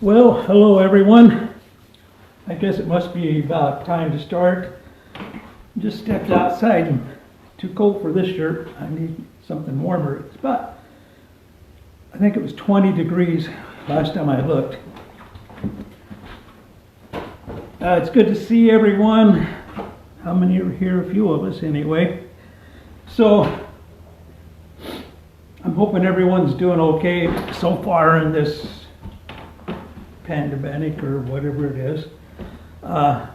Well, hello everyone. I guess it must be about time to start. Just stepped outside and too cold for this shirt. I need something warmer. It's about, I think it was 20 degrees last time I looked. It's good to see everyone. How many are here? A few of us anyway. So, I'm hoping everyone's doing okay so far in this pandemic or whatever it is. I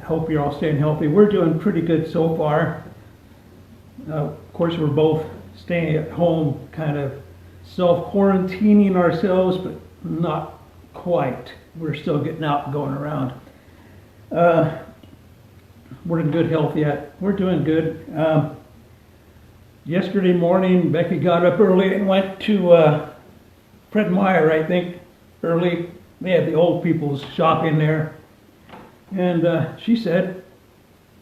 hope you're all staying healthy. We're doing pretty good so far. Of course, we're both staying at home, kind of self-quarantining ourselves, but not quite. We're still getting out and going around. We're in good health yet. We're doing good. Yesterday morning, Becky got up early and went to Fred Meyer, I think, early. They had the old people's shop in there. And she said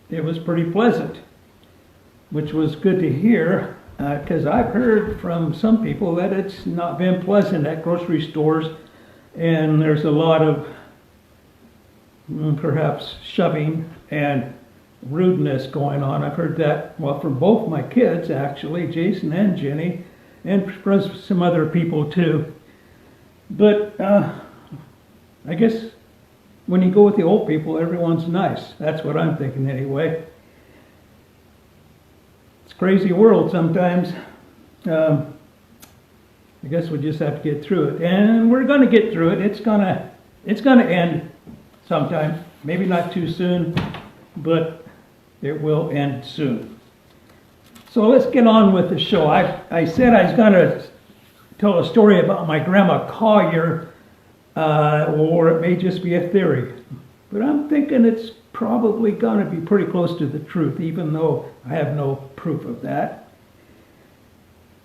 it was pretty pleasant, which was good to hear, because I've heard from some people that it's not been pleasant at grocery stores, and there's a lot of perhaps shoving and rudeness going on. I've heard that, well, from both my kids actually, Jason and Jenny, and from some other people too. But I guess when you go with the old people, everyone's nice. That's what I'm thinking anyway. It's a crazy world sometimes. I guess we just have to get through it, and we're going to get through it. It's gonna end sometime. Maybe not too soon, but it will end soon. So let's get on with the show. I said I was going to tell a story about my grandma Collier, or it may just be a theory, but I'm thinking it's probably going to be pretty close to the truth, even though I have no proof of that.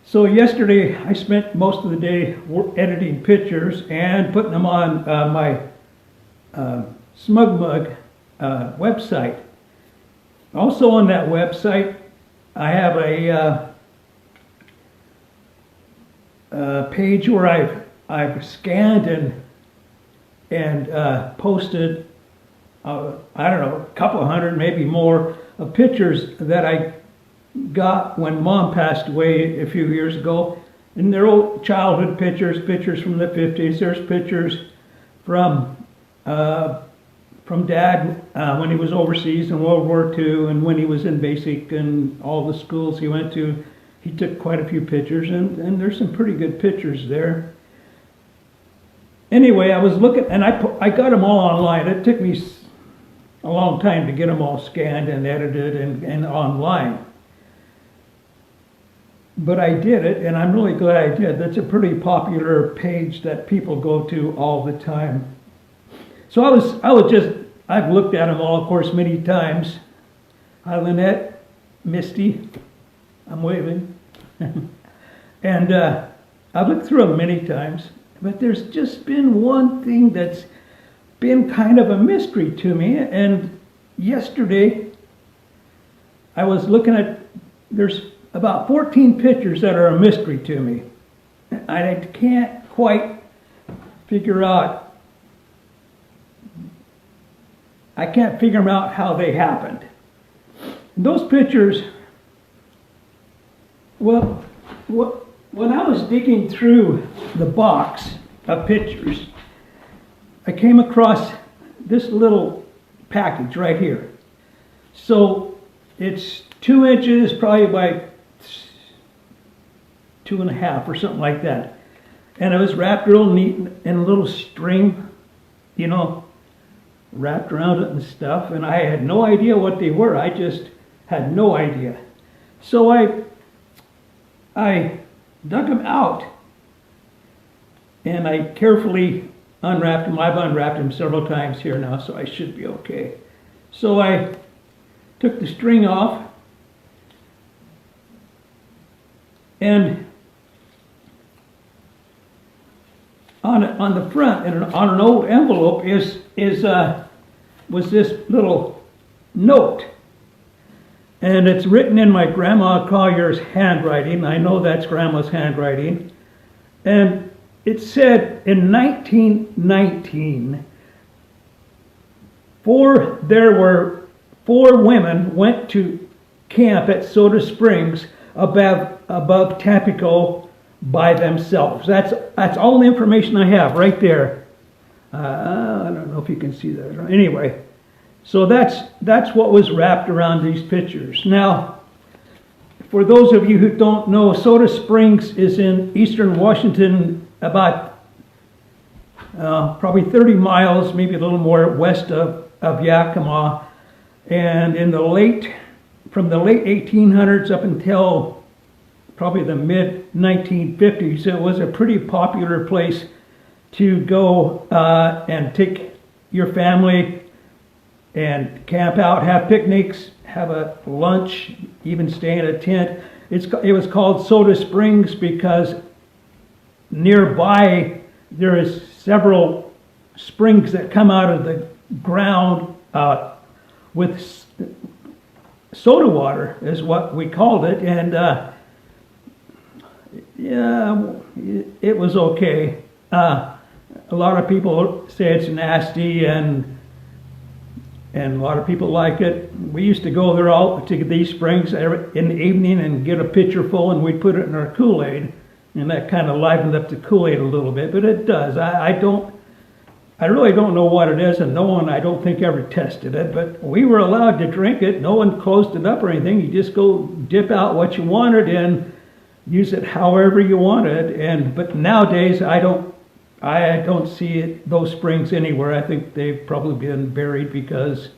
So yesterday I spent most of the day editing pictures and putting them on my SmugMug website. Also on that website I have a page where I've scanned and posted I don't know, a couple of hundred, maybe more, of pictures that I got when Mom passed away a few years ago. And they're old childhood pictures, pictures from the 50s. There's pictures from Dad when he was overseas in World War II, and when he was in basic and all the schools he went to. He took quite a few pictures, and there's some pretty good pictures there. Anyway, I was looking, and I got them all online. It took me a long time to get them all scanned and edited and online. But I did it, and I'm really glad I did. That's a pretty popular page that people go to all the time. So I've looked at them all, of course, many times. Hi, Lynette, Misty, I'm waving. And I've looked through them many times, but there's just been one thing that's been kind of a mystery to me. And yesterday I was looking at, there's about 14 pictures that are a mystery to me. I can't quite figure out, I can't figure out how they happened. And those pictures, well, when I was digging through the box of pictures, I came across this little package right here. So it's 2 inches, probably by 2.5 or something like that. And it was wrapped real neat in a little string, you know, wrapped around it and stuff. And I had no idea what they were. I just had no idea. So I dug them out, and I carefully unwrapped them. I've unwrapped them several times here now, so I should be okay. So I took the string off, and on the front, and on an old envelope, was this little note. And it's written in my Grandma Collier's handwriting. I know that's Grandma's handwriting. And it said in 1919, there were 4 women went to camp at Soda Springs above Tampico by themselves. That's all the information I have right there. I don't know if you can see that. Anyway, so that's what was wrapped around these pictures. Now, for those of you who don't know, Soda Springs is in eastern Washington, about probably 30 miles, maybe a little more west of Yakima. And from the late 1800s up until probably the mid 1950s, it was a pretty popular place to go and take your family and camp out, have picnics, have a lunch, even stay in a tent. It was called Soda Springs because nearby there is several springs that come out of the ground with soda water, is what we called it. And yeah, it was okay. A lot of people say it's nasty, and a lot of people like it. We used to go there all to these springs in the evening and get a pitcher full, and we'd put it in our Kool-Aid, and that kind of livened up the Kool-Aid a little bit. But it does. I really don't know what it is, and no one, I don't think, ever tested it. But we were allowed to drink it. No one closed it up or anything. You just go dip out what you wanted and use it however you wanted. But nowadays, I don't see those springs anywhere. I think they've probably been buried because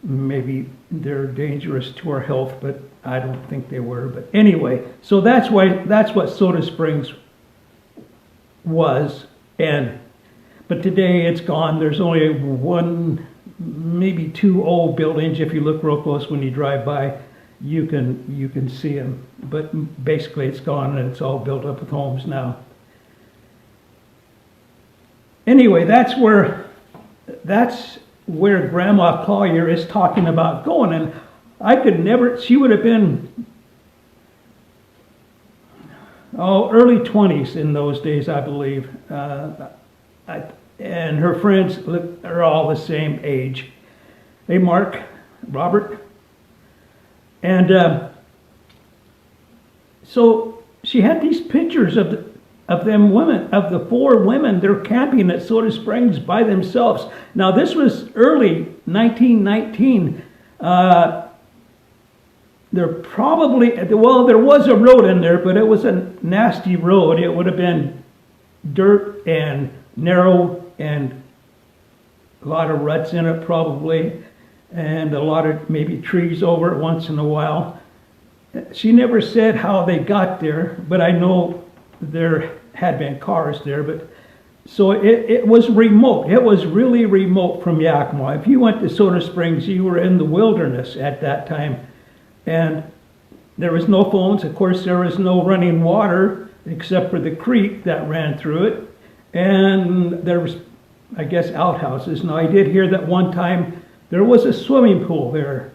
maybe they're dangerous to our health, but I don't think they were. But anyway, so that's what Soda Springs was. But today it's gone. There's only 1, maybe 2 old buildings. If you look real close when you drive by, you can see them. But basically it's gone, and it's all built up with homes now. Anyway, that's where Grandma Collier is talking about going, and I could never. She would have been early 20s in those days, I believe. And her friends are all the same age. Hey, Mark, Robert, and so she had these pictures of them women, of the 4 women. They're camping at Soda Springs by themselves. Now, this was early 1919. There was a road in there, but it was a nasty road. It would have been dirt and narrow and a lot of ruts in it probably, and a lot of maybe trees over it once in a while. She never said how they got there, but I know there had been cars there. But so it was remote. It was really remote from Yakima. If you went to Soda Springs, you were in the wilderness at that time. And there was no phones. Of course, there was no running water except for the creek that ran through it. And there was, I guess, outhouses. Now, I did hear that one time there was a swimming pool there.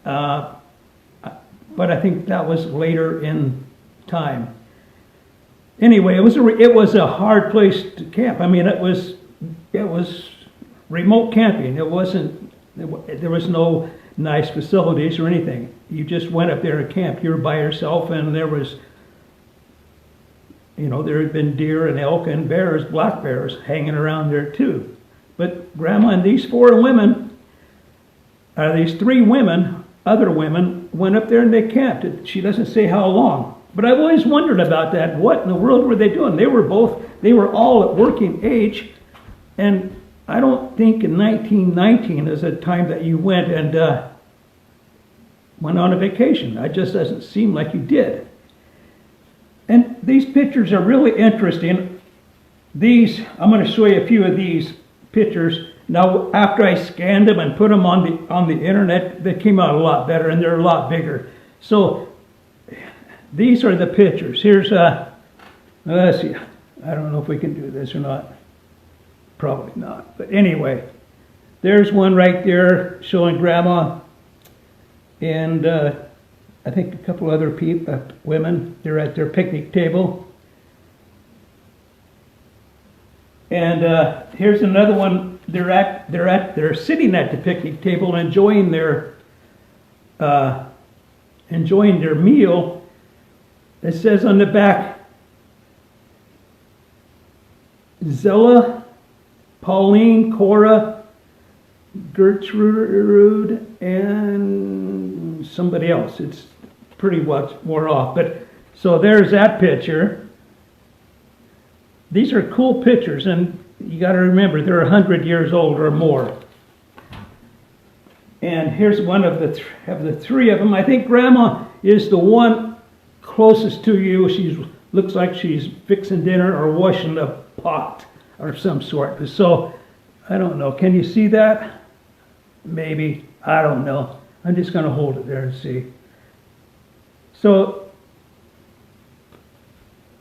But I think that was later in time. Anyway, it was a hard place to camp. I mean, it was remote camping. There was no nice facilities or anything. You just went up there and camped. You were by yourself, and there had been deer and elk and bears, black bears, hanging around there too. But Grandma and these 4 women, these 3 women, other women, went up there and they camped. She doesn't say how long. But I've always wondered about that. What in the world were they doing? They were all at working age, and I don't think in 1919 is a time that you went and went on a vacation. It just doesn't seem like you did. And these pictures are really interesting. I'm going to show you a few of these pictures. Now, after I scanned them and put them on the internet, they came out a lot better, and they're a lot bigger. So these are the pictures. Here's let's see. I don't know if we can do this or not. Probably not. But anyway, there's one right there showing Grandma and I think a couple other women. They're at their picnic table. And here's another one. They're sitting at the picnic table enjoying their meal. It says on the back, Zella, Pauline, Cora, Gertrude, and somebody else. It's pretty much more off. But so there's that picture. These are cool pictures, and you got to remember they're 100 years old or more. And here's one of the three of them. I think Grandma is the one closest to you. She looks like she's fixing dinner or washing a pot or some sort. So I don't know. Can you see that? Maybe. I don't know. I'm just going to hold it there and see. So,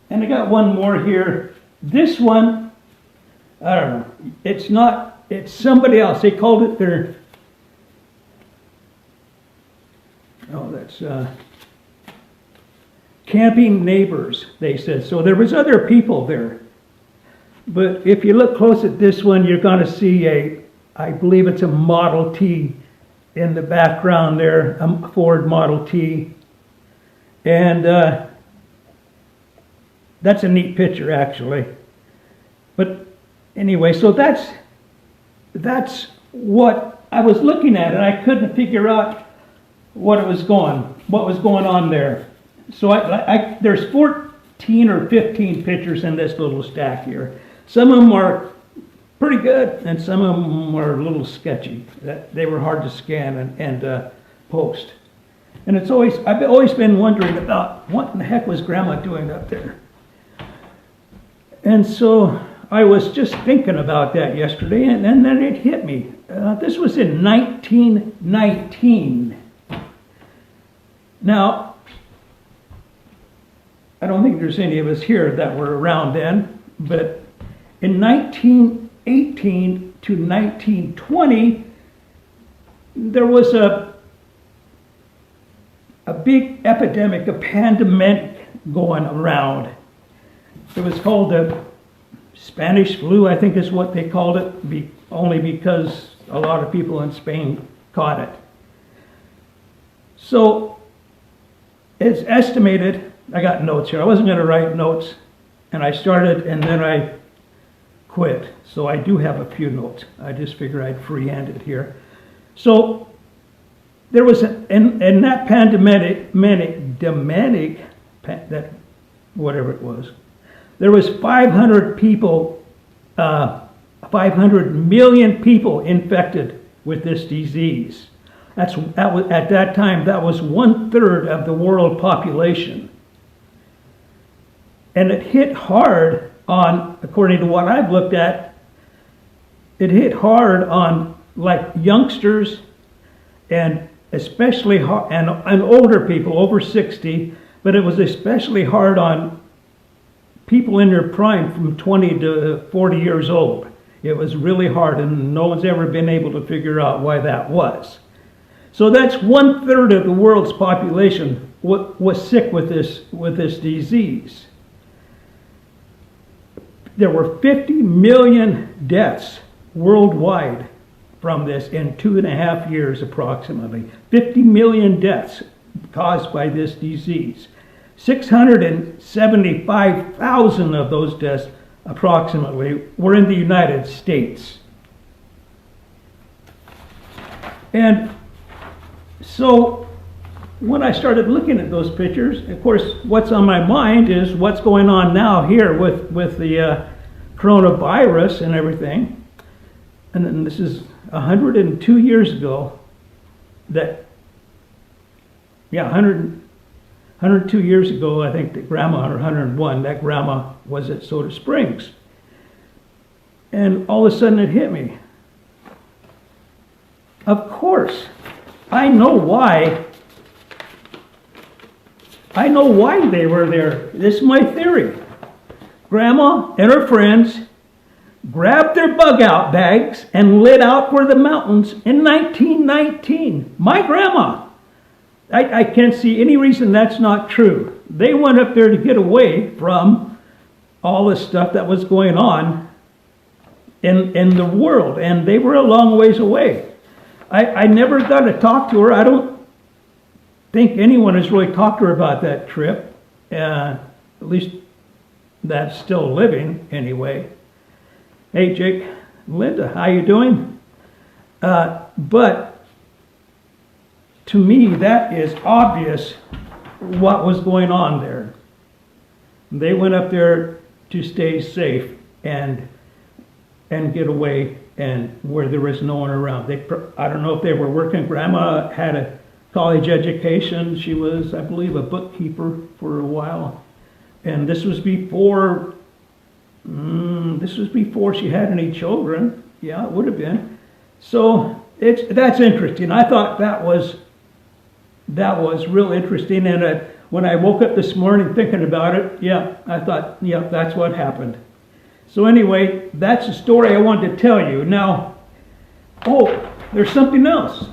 and I got one more here. This one, I don't know. It's not, it's somebody else. They called it their, oh, that's camping neighbors, they said. So there was other people there. But if you look close at this one, you're going to see I believe it's a Model T in the background there, a Ford Model T. And that's a neat picture, actually. But anyway, so that's what I was looking at, and I couldn't figure out what was going on there. So there's 14 or 15 pictures in this little stack here. Some of them are pretty good, and some of them are a little sketchy. They were hard to scan and post. And I've always been wondering about what in the heck was Grandma doing up there. And so I was just thinking about that yesterday, and then it hit me. This was in 1919. Now, I don't think there's any of us here that were around then, but in 1918 to 1920, there was a big epidemic, a pandemic going around. It was called the Spanish flu, I think is what they called it, only because a lot of people in Spain caught it. So it's estimated, I got notes here. I wasn't going to write notes, and I started and then I quit. So I do have a few notes. I just figured I'd freehand it here. So there was, in that pandemic, whatever it was, there was 500 million people infected with this disease. At that time, that was 1/3 of the world population. And it hit hard on, according to what I've looked at, it hit hard on like youngsters and especially hard, and older people over 60, but it was especially hard on people in their prime from 20 to 40 years old. It was really hard, and no one's ever been able to figure out why that was. So that's 1/3 of the world's population was sick with this disease. There were 50 million deaths worldwide from this in 2.5 years approximately. 50 million deaths caused by this disease. 675,000 of those deaths approximately were in the United States. And so when I started looking at those pictures, of course, what's on my mind is what's going on now here with the coronavirus and everything. And then this is 102 years ago that, 102 years ago, I think that Grandma, or 101, that Grandma was at Soda Springs. And all of a sudden it hit me. Of course, I know why they were there. This is my theory. Grandma and her friends grabbed their bug-out bags and lit out for the mountains in 1919. My grandma. I can't see any reason that's not true. They went up there to get away from all the stuff that was going on in the world, and they were a long ways away. I never got to talk to her. I don't think anyone has really talked to her about that trip, at least that's still living anyway. Hey Jake, Linda, how you doing? But to me, that is obvious what was going on there. They went up there to stay safe and get away, and where there was no one around. I don't know if they were working. Grandma had a college education. She was, I believe, a bookkeeper for a while. And this was before she had any children. Yeah, it would have been. So that's interesting. I thought that was real interesting. And when I woke up this morning thinking about it, yeah, I thought, yeah, that's what happened. So anyway, that's the story I wanted to tell you. Now, there's something else.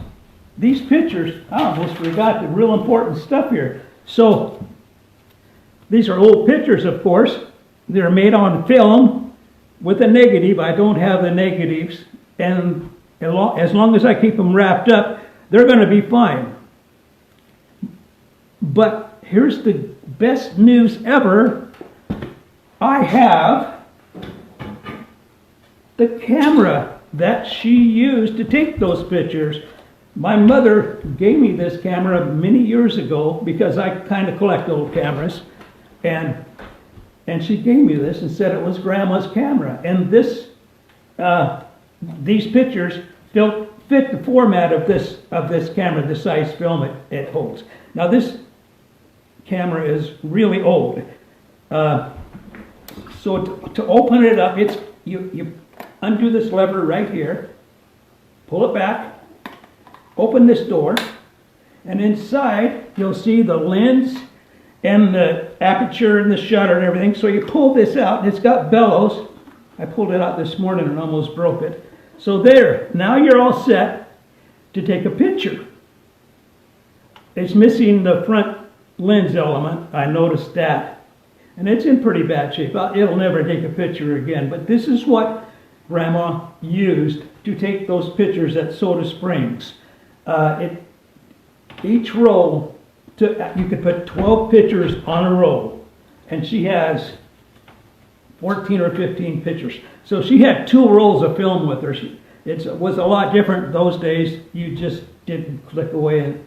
These pictures, I almost forgot the real important stuff here. So, these are old pictures, of course. They're made on film with a negative. I don't have the negatives. And as long as I keep them wrapped up, they're going to be fine. But here's the best news ever. I have the camera that she used to take those pictures. My mother gave me this camera many years ago because I kind of collect old cameras, and she gave me this and said it was Grandma's camera. And these pictures fit the format of this camera, the size film it holds. Now this camera is really old, so to open it up, you undo this lever right here, pull it back, open this door, and inside you'll see the lens and the aperture and the shutter and everything. So you pull this out, and it's got bellows. I pulled it out this morning and almost broke it. So there, now you're all set to take a picture. It's missing the front lens element, I noticed that. And it's in pretty bad shape. It'll never take a picture again, but this is what Grandma used to take those pictures at Soda Springs. Each roll, you could put 12 pictures on a roll, and she has 14 or 15 pictures. So she had 2 rolls of film with her. It was a lot different those days. You just didn't click away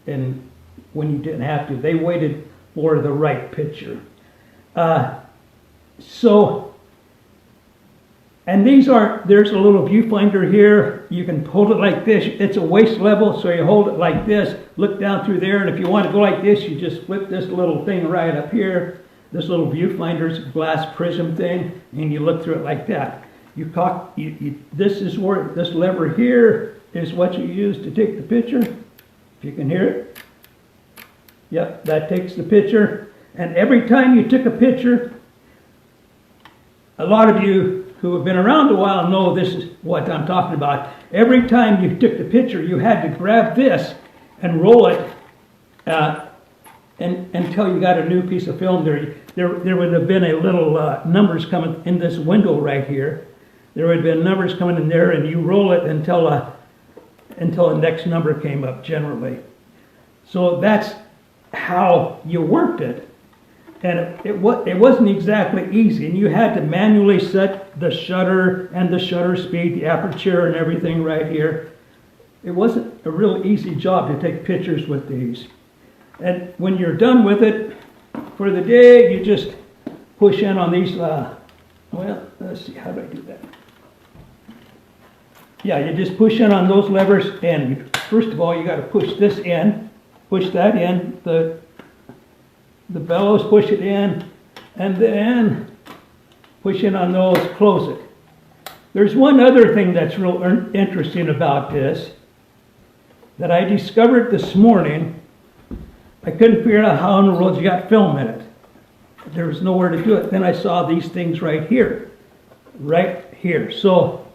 and when you didn't have to. They waited for the right picture. And there's a little viewfinder here. You can hold it like this. It's a waist level, so you hold it like this, look down through there, and if you want to go like this, you just flip this little thing right up here. This little viewfinder's glass prism thing, and you look through it like that. This is where, this lever here is what you use to take the picture. If you can hear it. Yep, that takes the picture. And every time you took a picture, a lot of you who have been around a while know this is what I'm talking about. Every time you took the picture, you had to grab this and roll it until you got a new piece of film there. There would have been a little numbers coming in this window right here. There would have been numbers coming in there, and you roll it until the next number came up generally. So that's how you worked it. And it wasn't exactly easy, and you had to manually set the shutter and the shutter speed, the aperture and everything right here. It wasn't a real easy job to take pictures with these. And when you're done with it for the day, you just push in on these, let's see, how do I do that? Yeah, you just push in on those levers, and first of all, you got to push this in, push that in, the bellows, push it in, and then push in on those, close it. There's one other thing that's real interesting about this that I discovered this morning. I couldn't figure out how in the world you got film in it. There was nowhere to do it. Then I saw these things right here. So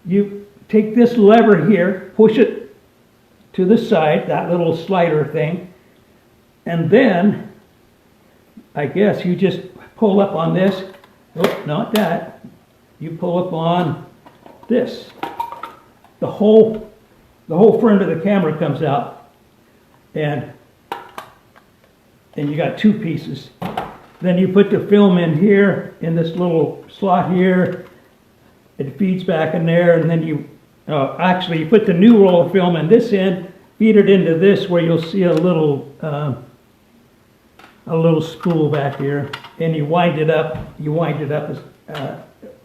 you take this lever here, push it to the side, that little slider thing, and then I guess you just pull up on this. Oh, not that. you pull up on this. The whole front of the camera comes out, and you got two pieces. Then you put the film in here, in this little slot here. It feeds back in there, and then you put the new roll of film in this end, feed it into this where you'll see a little spool back here, and you wind it up. You wind it up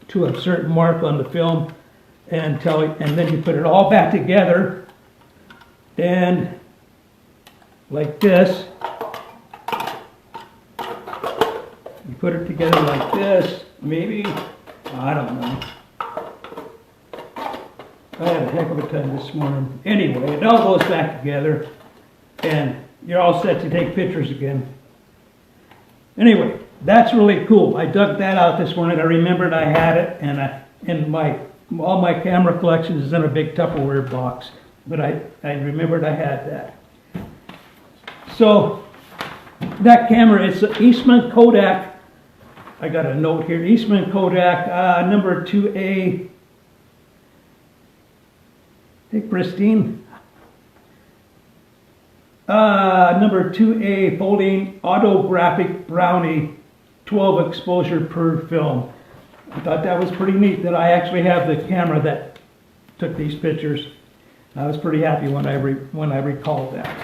to a certain mark on the film, and then you put it all back together, and like this. You put it together like this, maybe, I don't know. I had a heck of a time this morning. Anyway, it all goes back together, and you're all set to take pictures again. Anyway, that's really cool. I dug that out this morning. I remembered I had it, and all my camera collection is in a big Tupperware box, but I remembered I had that. So, that camera, it's an SmugMug. I got a note here, SmugMug number 2A, hey Christine, number 2A folding Autographic Brownie 12 exposure per film. I thought that was pretty neat that I actually have the camera that took these pictures. I was pretty happy when I recalled that.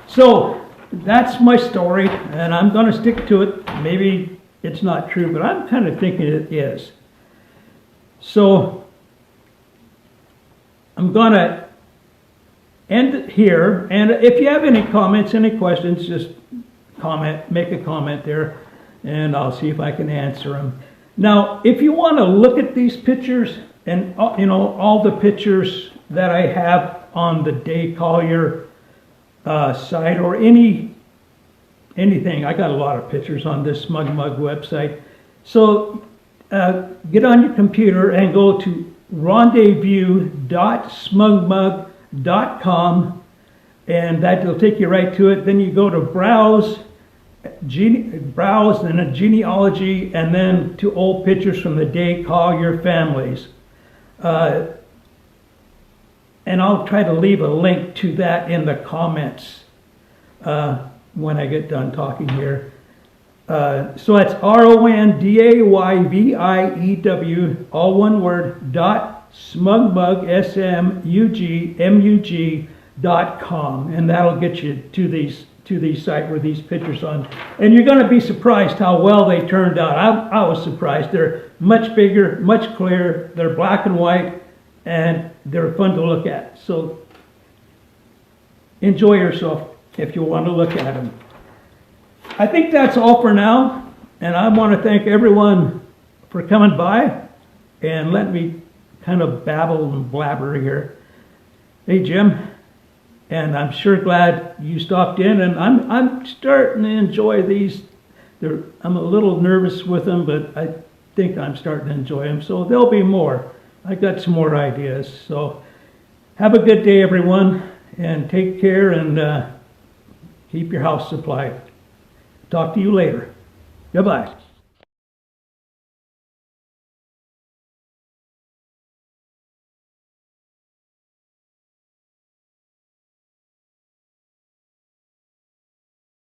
So, that's my story, and I'm going to stick to it. Maybe it's not true, but I'm kind of thinking it is. So, I'm going to end it here, and if you have any comments, any questions, just make a comment there, and I'll see if I can answer them. Now, if you want to look at these pictures, and all the pictures that I have on the Day Collier site, or anything. I got a lot of pictures on this SmugMug website. So get on your computer and go to rendezvous.smugmug.com, and that will take you right to it. Then you go to browse and a genealogy, and then to old pictures from the Day Collier families. And I'll try to leave a link to that in the comments when I get done talking here. So that's RONDAYVIEW, all one word, .smugmug, SMUGMUG.com, and that'll get you to these sites where these pictures on. And you're going to be surprised how well they turned out. I was surprised. They're much bigger, much clearer. They're black and white, and they're fun to look at. So enjoy yourself if you want to look at them. I think that's all for now, and I want to thank everyone for coming by and letting me kind of babble and blabber here. Hey Jim, and I'm sure glad you stopped in, and I'm starting to enjoy these. I'm a little nervous with them, but I think I'm starting to enjoy them, so there'll be more. I got some more ideas. So have a good day, everyone, and take care, and keep your house supplied. Talk to you later. Goodbye.